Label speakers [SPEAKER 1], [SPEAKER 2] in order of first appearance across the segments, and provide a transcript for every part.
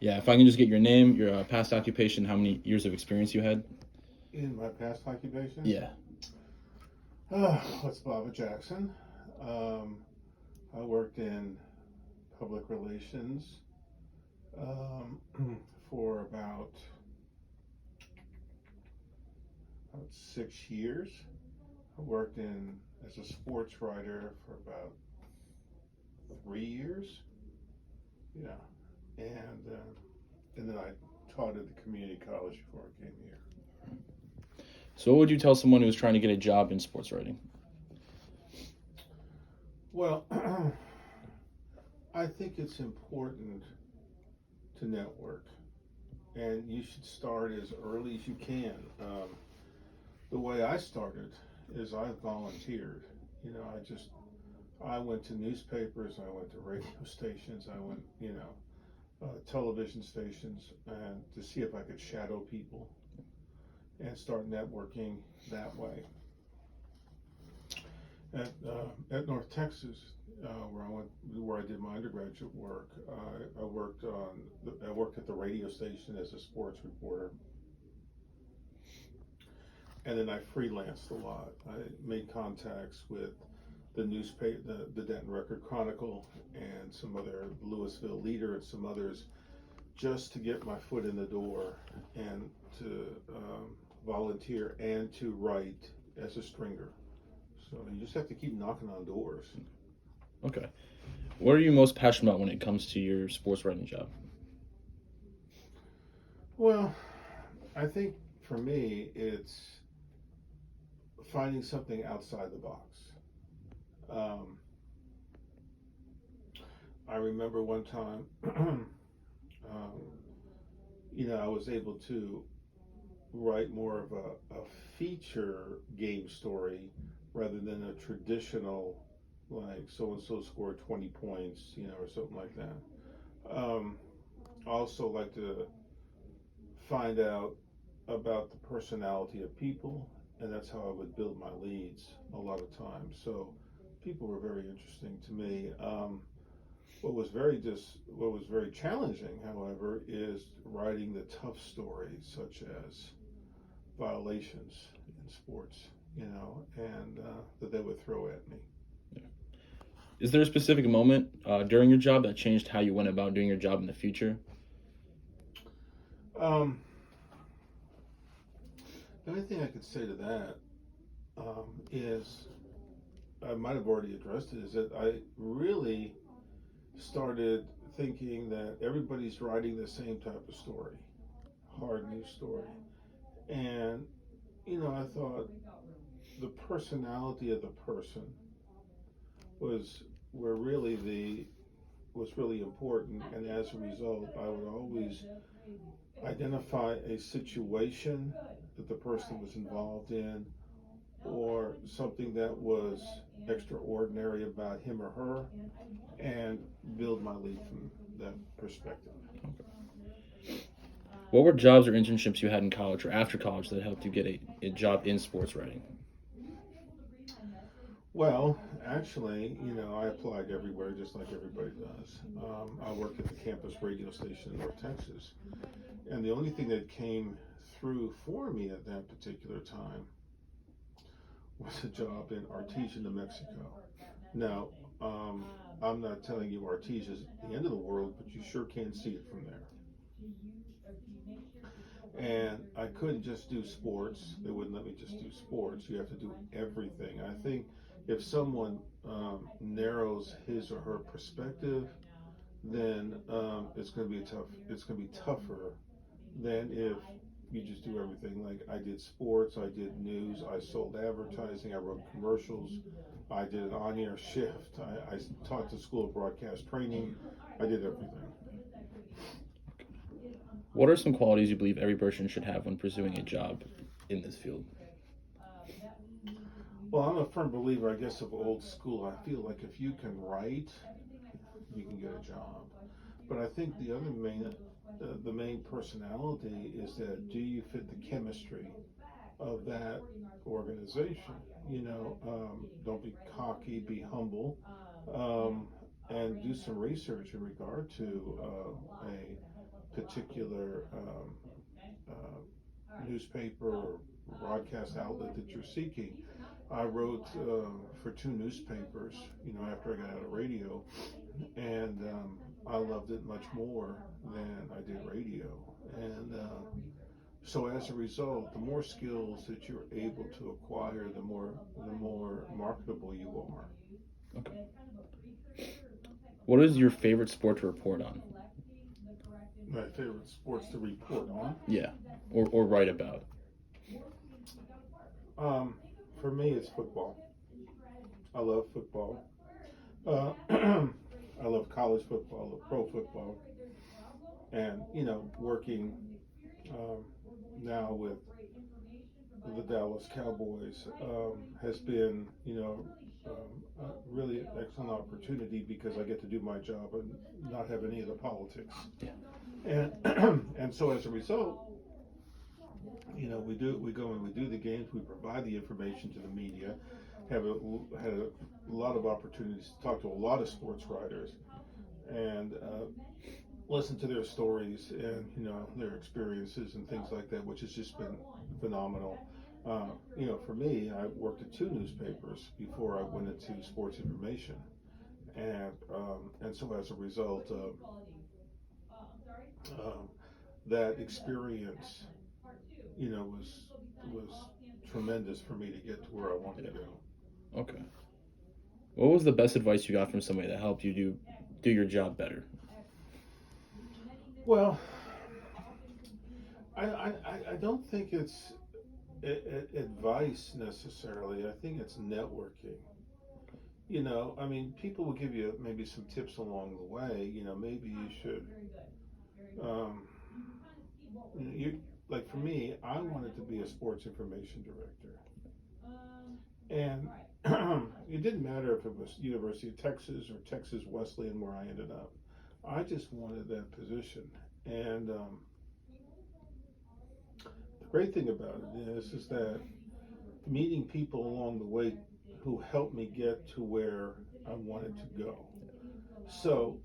[SPEAKER 1] Yeah, if I can just get your name, your past occupation, how many years of experience you had.
[SPEAKER 2] In my past occupation,
[SPEAKER 1] Yeah.
[SPEAKER 2] what's Baba Jackson? Um, I worked in public relations um, for about 6 years. I worked in as a sports writer for about 3 years. Yeah, and then I taught at the community college before I came here.
[SPEAKER 1] So what would you tell someone who was trying to get a job in sports writing?
[SPEAKER 2] Well, I think it's important to network, and you should start as early as you can. The way I started is I volunteered. You know, I went to newspapers, I went to radio stations, I went, television stations, and to see if I could shadow people and start networking that way. At North Texas, where I did my undergraduate work, I worked at the radio station as a sports reporter, and then I freelanced a lot. I made contacts with the newspaper, the Denton Record Chronicle, and some other Louisville Leader, and some others, just to get my foot in the door and to volunteer and to write as a stringer. So you just have to keep knocking on doors.
[SPEAKER 1] Okay. What are you most passionate about when it comes to your sports writing job?
[SPEAKER 2] Well, I think for me, it's finding something outside the box. Um, I remember one time, I was able to write more of a feature game story rather than a traditional, like so and so scored 20 points, or something like that. I also like to find out about the personality of people, and that's how I would build my leads a lot of times. So people were very interesting to me. What was very challenging, however, is writing the tough stories such as violations in sports, and that they would throw at me.
[SPEAKER 1] Is there a specific moment during your job that changed how you went about doing your job in the future?
[SPEAKER 2] Um, the only thing I could say to that is I might have already addressed it. Is that I really started thinking that everybody's writing the same type of story, hard news story, and I thought the personality of the person was were really the was really important, and as a result, I would always identify a situation that the person was involved in, or something that was extraordinary about him or her, and build my lead from that perspective.
[SPEAKER 1] What were jobs or internships you had in college or after college that helped you get a job in sports writing?
[SPEAKER 2] Well, actually, I applied everywhere just like everybody does. I worked at the campus radio station in North Texas, and the only thing that came through for me at that particular time was a job in Artesia, New Mexico. Now, um, I'm not telling you Artesia is the end of the world, but you sure can see it from there. And I couldn't just do sports. They wouldn't let me just do sports. You have to do everything. I think if someone narrows his or her perspective, then it's going to be tough. It's going to be tougher than if you just do everything. Like I did sports, I did news, I sold advertising, I wrote commercials, I did an on-air shift, I taught the school of broadcast training, I did everything.
[SPEAKER 1] What are some qualities you believe every person should have when pursuing a job in this field?
[SPEAKER 2] Well, I'm a firm believer, I guess, of old school. I feel like if you can write, you can get a job. But I think the main personality is that do you fit the chemistry of that organization? Don't be cocky, be humble, um, and do some research in regard to a particular newspaper or broadcast outlet that you're seeking. I wrote for two newspapers, after I got out of radio, and I loved it much more than I did radio. And so as a result, the more skills that you're able to acquire, the more marketable you are.
[SPEAKER 1] Okay. What is your favorite sport to report on?
[SPEAKER 2] My favorite sports to report on.
[SPEAKER 1] Yeah, or write about.
[SPEAKER 2] Um, for me, it's football. I love football. I love college football, I love pro football, and working um, now with the Dallas Cowboys has been a really excellent opportunity because I get to do my job and not have any of the politics.
[SPEAKER 1] Yeah.
[SPEAKER 2] And and so as a result, we go and we do the games, we provide the information to the media, had a lot of opportunities to talk to a lot of sports writers and listen to their stories and their experiences and things like that, which has just been phenomenal. For me, I worked at two newspapers before I went into sports information, and so as a result, um, that experience, was tremendous for me to get to where I wanted to go.
[SPEAKER 1] Okay. What was the best advice you got from somebody that helped you do your job better?
[SPEAKER 2] Well, I don't think it's advice necessarily. I think it's networking. I mean, people will give you maybe some tips along the way. Maybe you should. Um, like for me, I wanted to be a sports information director, and it didn't matter if it was University of Texas or Texas Wesleyan where I ended up. I just wanted that position, and the great thing about it is that meeting people along the way who helped me get to where I wanted to go. So,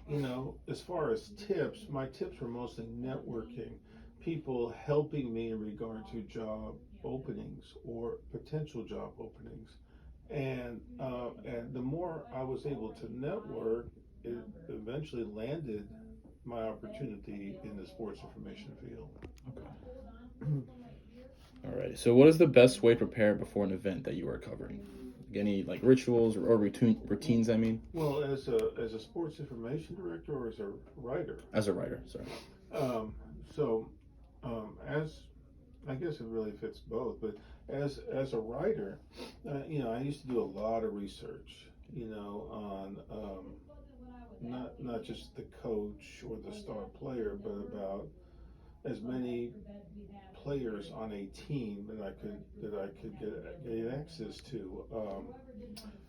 [SPEAKER 2] as far as tips, my tips were mostly networking, people helping me in regard to job openings or potential job openings. And the more I was able to network, it eventually landed my opportunity in the sports information field.
[SPEAKER 1] Okay. All right. So, what is the best way to prepare before an event that you are covering? Any rituals or routines? I mean,
[SPEAKER 2] Well, as a sports information director or as a writer?
[SPEAKER 1] as a writer. Sorry.
[SPEAKER 2] Um, so, as I guess it really fits both, but as a writer, I used to do a lot of research, on not just the coach or the star player, but about as many players on a team that I could get access to.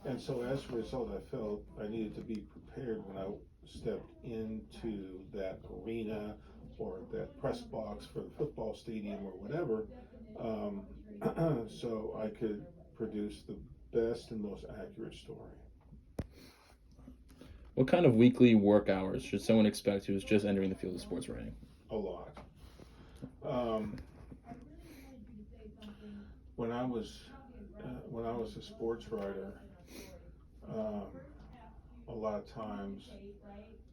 [SPEAKER 2] And so as a result, I felt I needed to be prepared when I stepped into that arena or that press box for the football stadium or whatever, so I could produce the best and most accurate story.
[SPEAKER 1] What kind of weekly work hours should someone expect who is just entering the field of sports writing?
[SPEAKER 2] A lot. Um, when I was a sports writer, um, a lot of times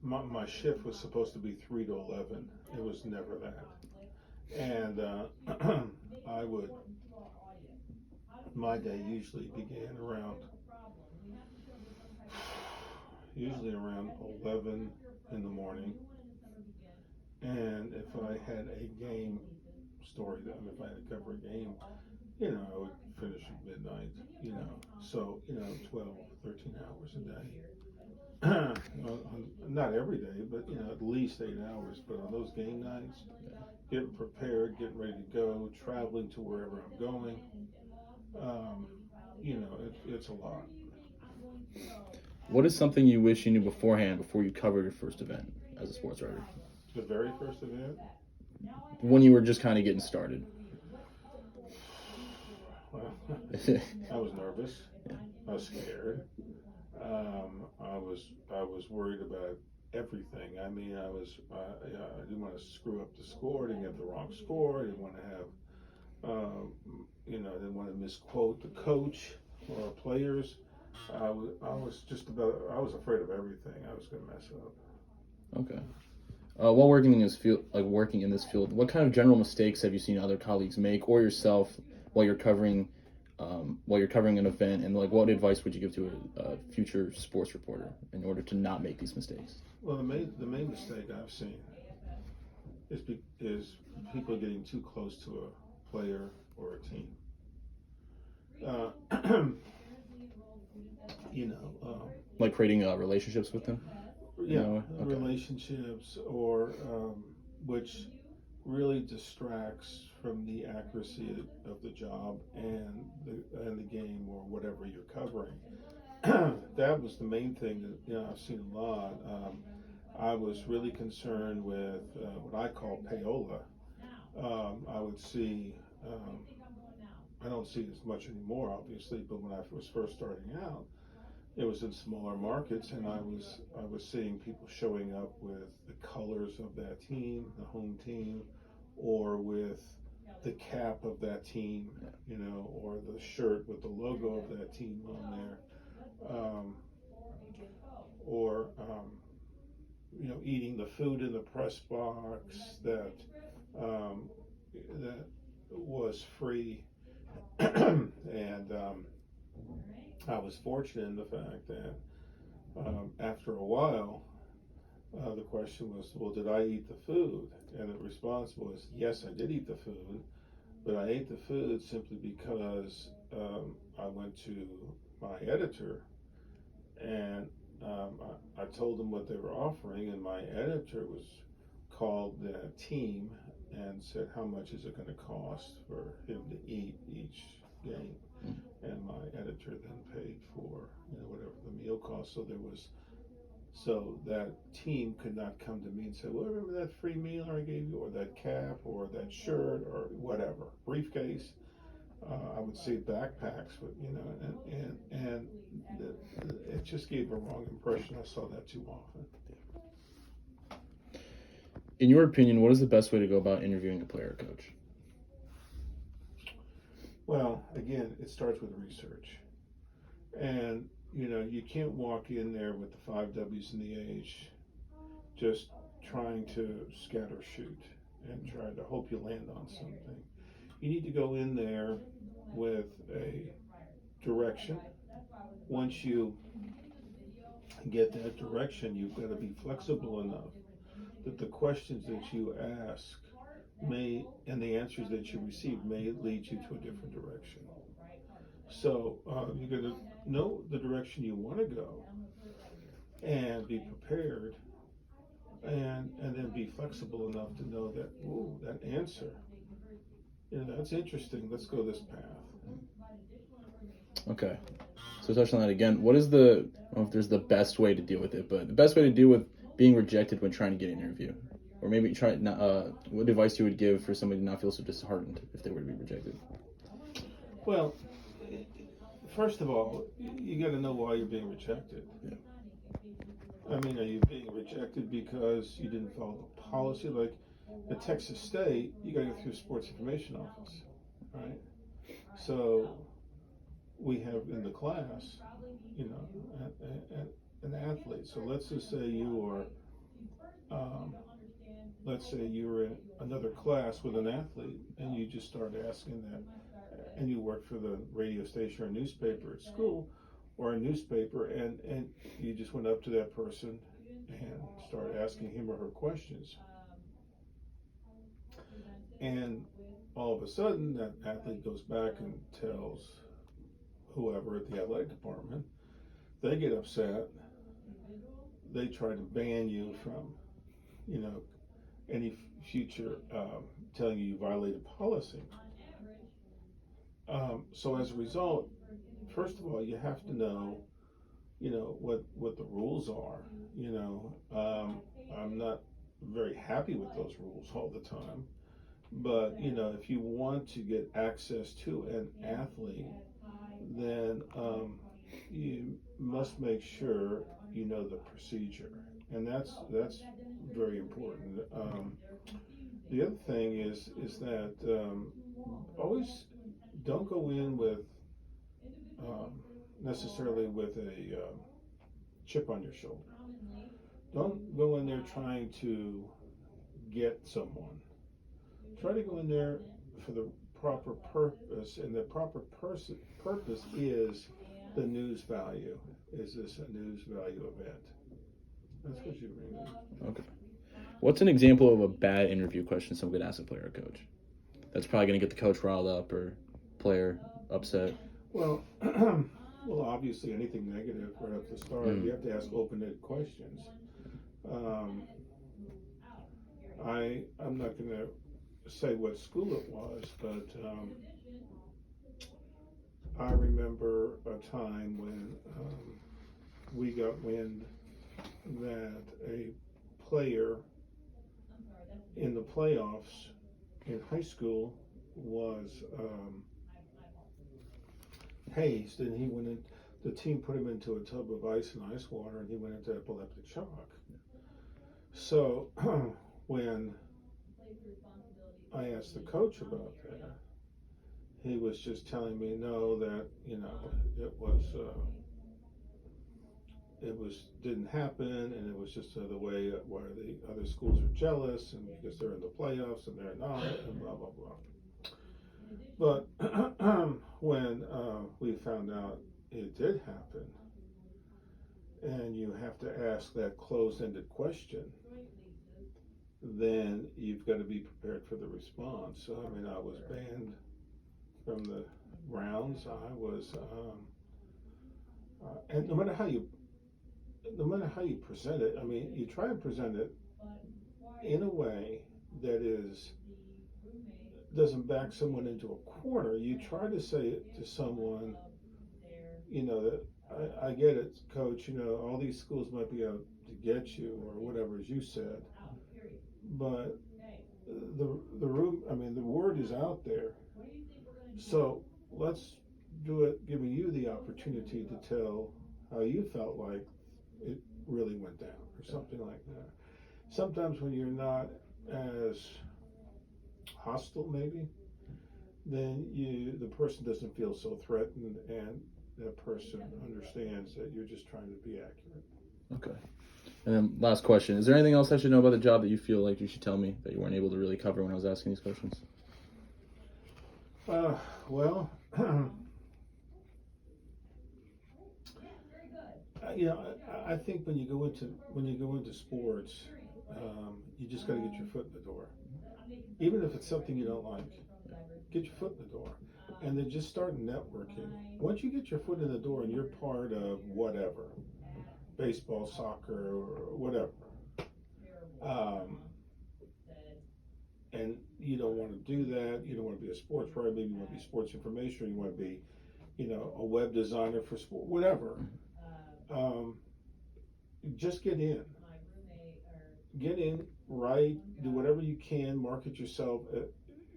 [SPEAKER 2] my shift was supposed to be 3 to 11. It was never that, and I would my day usually around 11 in the morning, and if I had a game story, if I had to cover a game, I would finish at midnight, so 12, 13 hours a day. Not every day, but at least 8 hours. But on those game nights, getting prepared, getting ready to go, traveling to wherever I'm going, it's a lot.
[SPEAKER 1] What is something you wish you knew beforehand before you covered your first event as a sports writer?
[SPEAKER 2] The very first event,
[SPEAKER 1] When you were just kind of getting started.
[SPEAKER 2] well, I was nervous. I was scared. I was worried about everything. I mean, I didn't want to screw up the score. I didn't have the wrong score. I didn't want to have, I didn't want to misquote the coach or players. I was afraid of everything. I was going to mess up.
[SPEAKER 1] Okay. While working in this field, what kind of general mistakes have you seen other colleagues make or yourself while you're covering, an event, and like what advice would you give to a future sports reporter in order to not make these mistakes?
[SPEAKER 2] Well, the main mistake I've seen is people getting too close to a player or a team. Uh, you know,
[SPEAKER 1] Like creating relationships with them.
[SPEAKER 2] yeah,
[SPEAKER 1] Okay.
[SPEAKER 2] relationships or which really distracts from the accuracy of the job and the game or whatever you're covering. That was the main thing that I've seen a lot. I was really concerned with what I call payola. I would see. Um, I don't see it as much anymore, obviously, but when I was first starting out, it was in smaller markets, and I was seeing people showing up with the colors of that team, the home team, or with the cap of that team, or the shirt with the logo of that team on there, or eating the food in the press box um, that was free, and I was fortunate in the fact that after a while, the question was, well, did I eat the food? And the response was, yes, I did eat the food, but I ate the food simply because I went to my editor and I told them what they were offering, and my editor was called the team and said, how much is it going to cost for him to eat each game? And my editor then paid for whatever the meal cost. So that team could not come to me and say, well, remember that free meal I gave you, or that cap, or that shirt, or whatever, briefcase. I would say backpacks, but and it just gave a wrong impression. I saw that too often.
[SPEAKER 1] In your opinion, what is the best way to go about interviewing a player or coach?
[SPEAKER 2] Well, again, it starts with research, and you can't walk in there with the five W's and the H, just trying to scatter shoot and try to hope you land on something. You need to go in there with a direction. Once you get that direction, you've got to be flexible enough that the questions that you ask may and the answers that you receive may lead you to a different direction. So you got to know the direction you want to go and be prepared, and then be flexible enough to know that, ooh, that answer, that's interesting. Let's go this path.
[SPEAKER 1] Okay. So touch on that again. What is I don't know if there's the best way to deal with it, but the best way to deal with being rejected when trying to get an interview, or maybe try not. What advice you would give for somebody to not feel so disheartened if they were to be rejected?
[SPEAKER 2] Well, first of all, you got to know why you're being rejected.
[SPEAKER 1] Yeah.
[SPEAKER 2] I mean, are you being rejected because you didn't follow the policy? Like at Texas State, you got to go through the sports information office, right? So we have in the class, an athlete. So let's just say let's say you were in another class with an athlete, and you just started asking that, and you work for the radio station or newspaper at school, or a newspaper, and you just went up to that person and started asking him or her questions, and all of a sudden that athlete goes back and tells whoever at the athletic department. They get upset. They try to ban you from, any future telling you violated policy. So as a result, first of all, you have to know, what the rules are. I'm not very happy with those rules all the time, but if you want to get access to an athlete, then you must make sure you know the procedure, and that's very important. The other thing is that always don't go in with um, necessarily with a chip on your shoulder. Don't go in there trying to get someone. Try to go in there for the proper purpose, and the proper purpose is the news value. Is this a news value event? That's what you bring in.
[SPEAKER 1] Okay. What's an example of a bad interview question someone could ask a player or coach? That's probably going to get the coach riled up or player upset.
[SPEAKER 2] Well, well, obviously anything negative right off the start, you have to ask open-ended questions. Um, I'm not going to say what school it was, but I remember a time when we got wind that a player in the playoffs in high school was hazed, and he went in. The team put him into a tub of ice and ice water, and he went into epileptic shock. So when I asked the coach about that, he was just telling me no, that it was didn't happen, and it was just the way where the other schools are jealous, and because they're in the playoffs and they're not, and blah blah blah. But when we found out it did happen, and you have to ask that closed-ended question, then you've got to be prepared for the response. So, I mean, I was banned from the rounds. I was, and no matter how you present it, I mean, you try and present it in a way that doesn't back someone into a corner. You try to say it to someone, that I get it, coach. All these schools might be out to get you or whatever, as you said, but the room. I mean, the word is out there. So let's do it, giving you the opportunity to tell how you felt like it really went down, or something like that. Sometimes when you're not as hostile, maybe, then the person doesn't feel so threatened, and that person understands that you're just trying to be accurate.
[SPEAKER 1] Okay. And then last question. Is there anything else I should know about the job that you feel like you should tell me that you weren't able to really cover when I was asking these questions?
[SPEAKER 2] Well, I think when you go into sports, you just got to get your foot in the door. Even if it's something you don't like, get your foot in the door, and then just start networking. Once you get your foot in the door and you're part of whatever, baseball, soccer, or whatever, and you don't want to do that, you don't want to be a sports writer, maybe you want to be sports information, or you want to be, a web designer for sport, whatever. Just get in, write, do whatever you can, market yourself,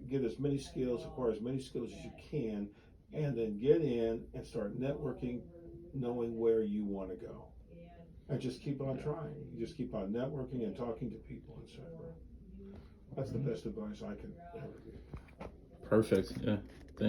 [SPEAKER 2] get as many skills, acquire as many skills as you can, and then get in and start networking, knowing where you want to go. And just keep on trying. You just keep on networking and talking to people, etc. That's the best advice I can ever give.
[SPEAKER 1] Perfect. Yeah.